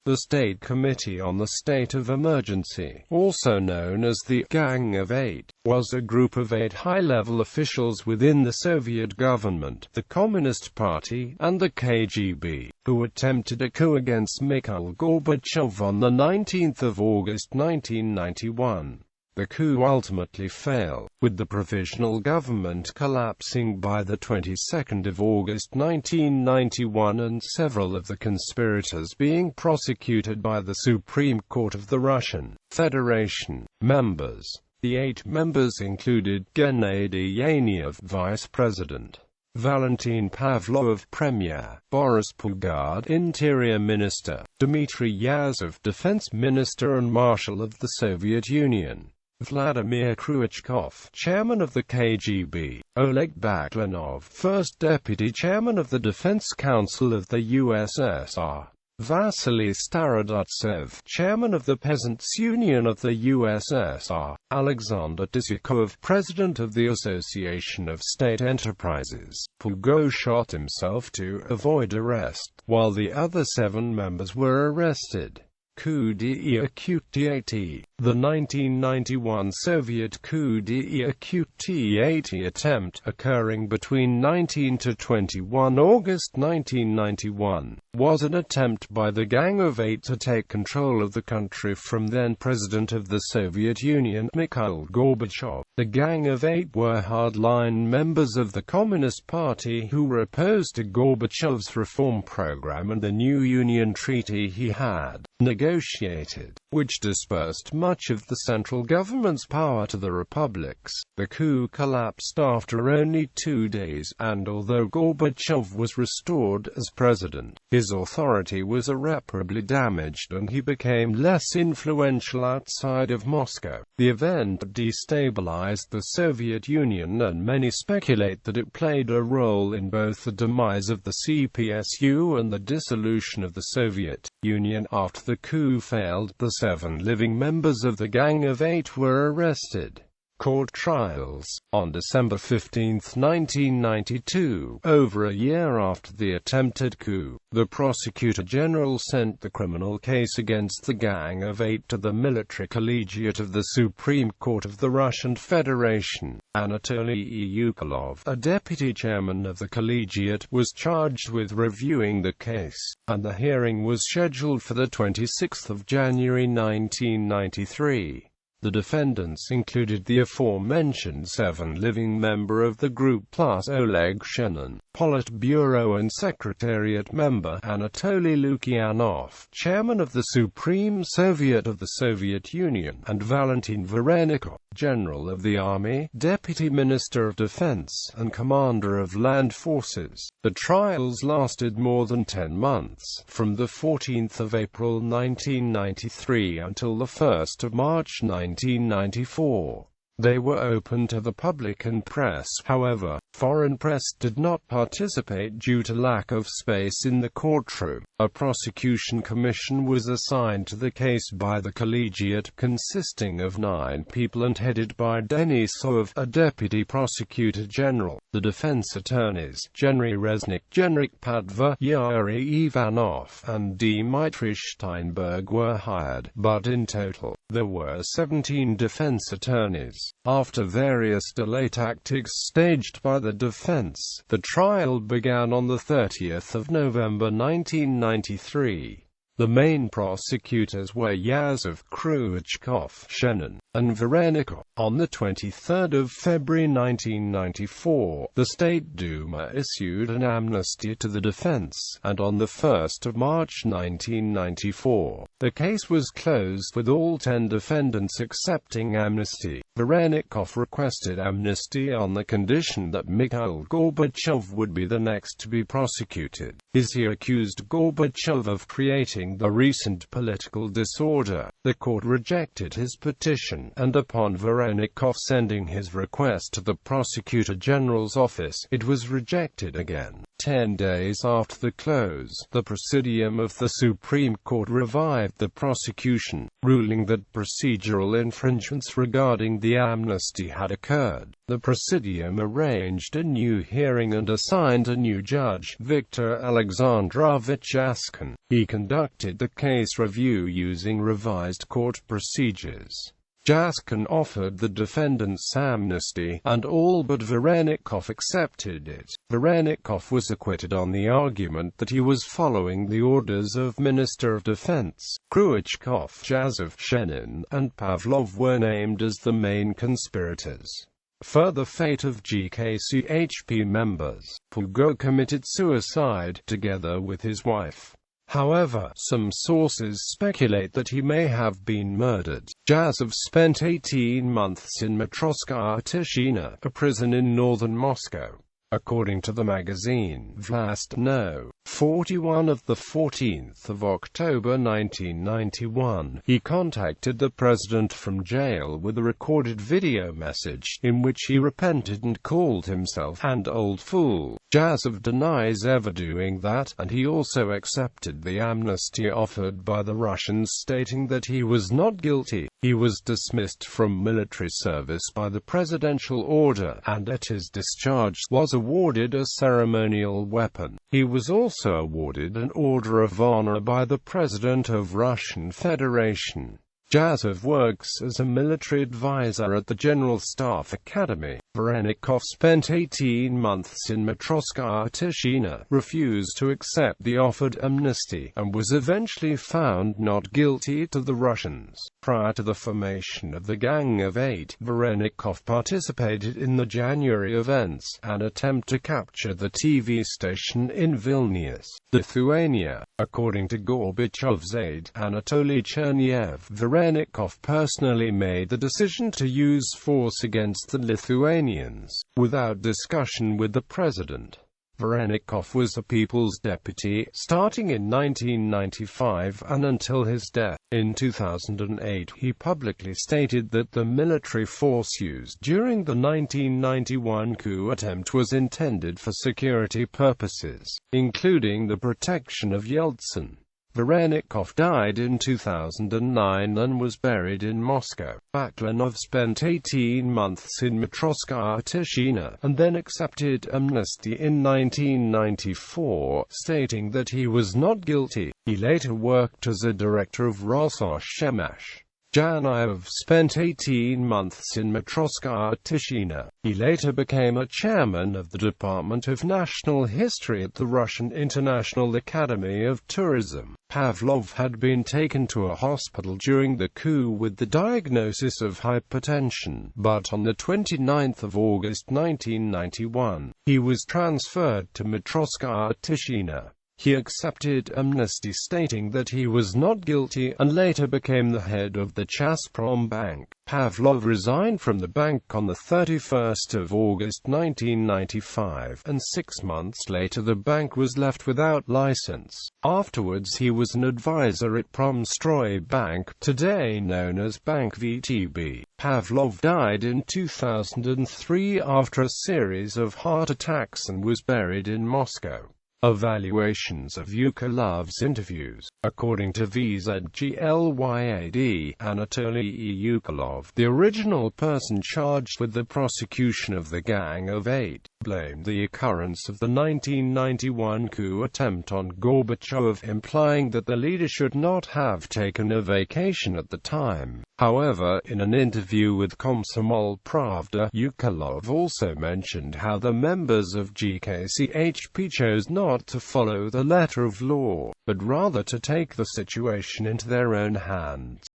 The State Committee on the State of Emergency, also known as the Gang of Eight, was a group of 8 high-level officials within the Soviet government, the Communist Party, and the KGB, who attempted a coup against Mikhail Gorbachev on 19 August 1991. The coup ultimately failed, with the provisional government collapsing by the 22nd of August 1991 and several of the conspirators being prosecuted by the Supreme Court of the Russian Federation. Members. The 8 members included Gennady Yanev, Vice President; Valentin Pavlov, Premier; Boris Pugard, Interior Minister; Dmitry Yazov, Defense Minister and Marshal of the Soviet Union; Vladimir Kryuchkov, Chairman of the KGB; Oleg Baklanov, First Deputy Chairman of the Defense Council of the USSR; Vasily Starodubtsev, Chairman of the Peasants' Union of the USSR; Alexander Dizhakov, President of the Association of State Enterprises. Pugo shot himself to avoid arrest, while the other 7 members were arrested. Coup d'etat. The 1991 Soviet coup d'etat attempt, occurring between 19 to 21 August 1991, was an attempt by the Gang of Eight to take control of the country from then-President of the Soviet Union, Mikhail Gorbachev. The Gang of Eight were hardline members of the Communist Party who were opposed to Gorbachev's reform program and the new Union Treaty he had negotiated, which dispersed much of the central government's power to the republics. The coup collapsed after only 2 days, and although Gorbachev was restored as president, his authority was irreparably damaged and he became less influential outside of Moscow. The event destabilized the Soviet Union, and many speculate that it played a role in both the demise of the CPSU and the dissolution of the Soviet Union. After the coup failed, the 7 living members of the Gang of Eight were arrested. Court trials. On December 15, 1992, over a year after the attempted coup, the Prosecutor General sent the criminal case against the Gang of Eight to the military collegiate of the Supreme Court of the Russian Federation. Anatoly Yukolov, a deputy chairman of the collegiate, was charged with reviewing the case, and the hearing was scheduled for the 26th of January 1993. The defendants included the aforementioned 7 living member of the group plus Oleg Shenin, Politburo and Secretariat member Anatoly Lukyanov, chairman of the Supreme Soviet of the Soviet Union, and Valentin Vorenikov, General of the Army, Deputy Minister of Defense, and Commander of Land Forces. The trials lasted more than 10 months, from the 14th of April 1993 until the 1st of March 1994. They were open to the public and press. However, foreign press did not participate due to lack of space in the courtroom. A prosecution commission was assigned to the case by the collegiate, consisting of 9 people and headed by Denisov, a deputy prosecutor general. The defense attorneys, Genry Reznik, Genrik Padva, Yuri Ivanov, and Dmitry Steinberg, were hired, but in total, there were 17 defense attorneys. After various delay tactics staged by the defense, the trial began on the 30th of November 1993. The main prosecutors were Yazov, Kryuchkov, Shenin, and Vorenikov. On the 23rd of February 1994, the State Duma issued an amnesty to the defense, and on the 1st of March 1994, the case was closed with all 10 defendants accepting amnesty. Vorenikov requested amnesty on the condition that Mikhail Gorbachev would be the next to be prosecuted, as he accused Gorbachev of creating the recent political disorder. The court rejected his petition, and upon Vorenikov sending his request to the Prosecutor General's office, it was rejected again. 10 days after the close, the Presidium of the Supreme Court revived the prosecution, ruling that procedural infringements regarding the amnesty had occurred. The Presidium arranged a new hearing and assigned a new judge, Viktor Alexandrovich Askin. He conducted the case review using revised court procedures. Jaskin offered the defendants amnesty, and all but Varenikov accepted it. Varenikov was acquitted on the argument that he was following the orders of Minister of Defense. Khrushchev, Jazov, Shenin, and Pavlov were named as the main conspirators. Further fate of GKCHP members. Pugo committed suicide, together with his wife. However, some sources speculate that he may have been murdered. Jazov spent 18 months in Matrosskaya Tishina, a prison in northern Moscow. According to the magazine Vlast No. 41 of 14 October 1991, he contacted the president from jail with a recorded video message, in which he repented and called himself an old fool. Jazov denies ever doing that, and he also accepted the amnesty offered by the Russians, stating that he was not guilty. He was dismissed from military service by the presidential order, and at his discharge was awarded a ceremonial weapon. He was also awarded an Order of Honor by the President of Russian Federation. Jazov works as a military advisor at the General Staff Academy. Varenikov spent 18 months in Matrosskaya Tishina, refused to accept the offered amnesty, and was eventually found not guilty to the Russians. Prior to the formation of the Gang of Eight, Varenikov participated in the January events, an attempt to capture the TV station in Vilnius, Lithuania. According to Gorbachev's aide, Anatoly Cherniev, Varenikov personally made the decision to use force against the Lithuanians, without discussion with the president. Varenikov was a people's deputy, starting in 1995 and until his death. In 2008, he publicly stated that the military force used during the 1991 coup attempt was intended for security purposes, including the protection of Yeltsin. Varenikov died in 2009 and was buried in Moscow. Baklanov spent 18 months in Matrosskaya Tishina, and then accepted amnesty in 1994, stating that he was not guilty. He later worked as a director of Rososhemash. Janayev spent 18 months in Matrosskaya Tishina. He later became a chairman of the Department of National History at the Russian International Academy of Tourism. Pavlov had been taken to a hospital during the coup with the diagnosis of hypertension, but on the 29th of August 1991, he was transferred to Matrosskaya Tishina. He accepted amnesty, stating that he was not guilty, and later became the head of the Chazprom Bank. Pavlov resigned from the bank on the 31st of August 1995, and 6 months later the bank was left without license. Afterwards he was an advisor at Promstroy Bank, today known as Bank VTB. Pavlov died in 2003 after a series of heart attacks and was buried in Moscow. Evaluations of Yukolov's interviews. According to VZGLYAD, Anatoly Yukolov, the original person charged with the prosecution of the Gang of Eight, blamed the occurrence of the 1991 coup attempt on Gorbachev, implying that the leader should not have taken a vacation at the time. However, in an interview with Komsomol Pravda, Yukolov also mentioned how the members of GKCHP chose not to follow the letter of law, but rather to take the situation into their own hands.